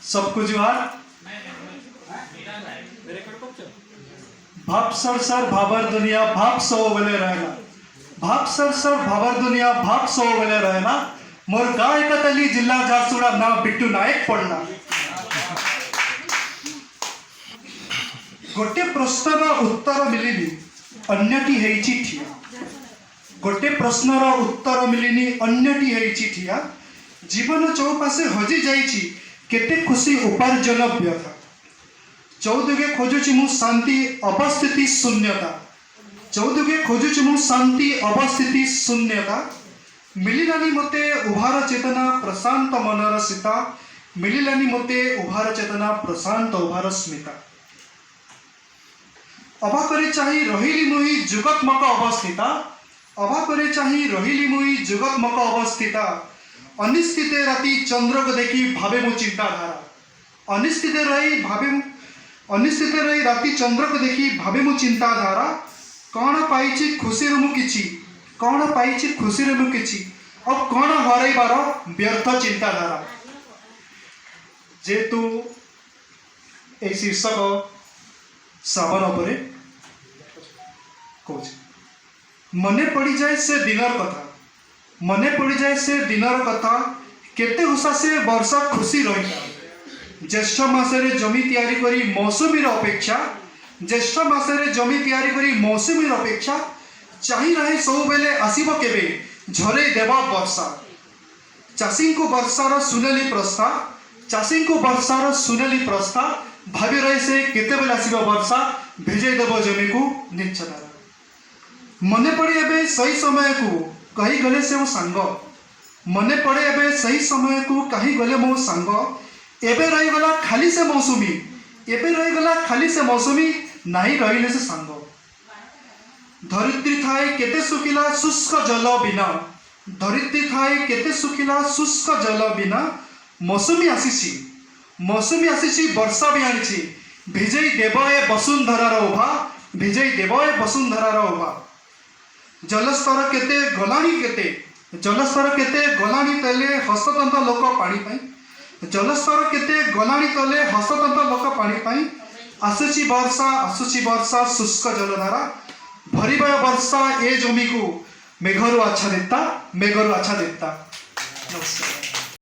सबको जुहार। भाप sir sir Bhabar दुनिया भाप सो बोले रहना, भाप सर सर भाबर दुनिया भाप सो बोले रहना। मोर गाँव एकतली जिला झारसुगुड़ा ना बिट्टू नायक पड़ना। गोटे प्रश्नर उत्तर मिलिनी अन्यटी हेइछि ठिया, गोटे प्रश्नर उत्तर मिलिनी अन्यटी हेइछि ठिया। जीवन चौपाशे हजि जाइछि केते खुशी उपार्जन व्यथा। चौदुगे खोजुछि मु शांति अवस्थिति शून्यता, चौदुगे खोजुछि मु शांति अवस्थिति शून्यता। मिलिलानी मते उभार चेतना प्रशांत मनर सीता, मिलिलानी मते उभार चेतना प्रशांत उभार स्मिता। अभाकरे चाही रहिली मुई जुगतमक अवस्थिता, अभाकरे चाही रहिली मुई जुगतमक अवस्थिता। अनिश्चिते राति चंद्र को देखी भावे मो चिंताधारा, अनिश्चिते रही राति चंद्र को देखी भावे मो चिंताधारा। कौन पाइछि खुशी मु किछि, कौन पाइछि खुशी मु किछि, अब कौन हरैबार व्यर्थ चिंताधारा। जेतु ए शीर्षक श्रावण पर कौच मने पड़ी जाए से दिनर कथा, मने पड़ी जाए से दिनर कथा। केते उषासे वर्षा खुशी रही, ज्येष्ठ मासरे जमी तैयारी करी मौसुमीर अपेक्षा, ज्येष्ठ मासरे जमी तैयारी करी मौसुमीर अपेक्षा। चाही रहे सब बेले आसीब केबे झरे देवा वर्षा। चाषी को वर्षार सुनेली प्रस्ता, चाषी को वर्षार सुनेली प्रस्ता। भावी रहे से केते बेले आसीब वर्षा भेजे देव जमी को निच्छधारा। मने पड़े एबे सही समय को कही गले से मो सांग, मने पड़े एबे सही समय को कही गले मो सांग। एबे रही गला खाली से मौसुमी, एबे रही गला खाली से मौसुमी, नहीं रहिले से सांग। धरित्री थाए केते सुखिला शुष्क जल बिना, धरित्री थाए केते सुखिला शुष्क जल बिना। मौसुमी आसीछि, मौसुमी आसीछि वर्षा भी आनिछि, भिजई देव ए वसुंधरार उभा, भिजई देव ए वसुंधरार उभा। जलस्तर केते गलाणी, केते जलस्तर केते गलाणी तले हस्ततंत्र लोक पानी पाई, जलस्तर केते गलाणी तले हस्ततंत्र लोक पानी पाई। आसुछि वर्षा शुष्क जलधारा, भरिबय वर्षा ए जमी को मेघरु आच्छादिता, मेघरु आच्छादिता। नमस्कार।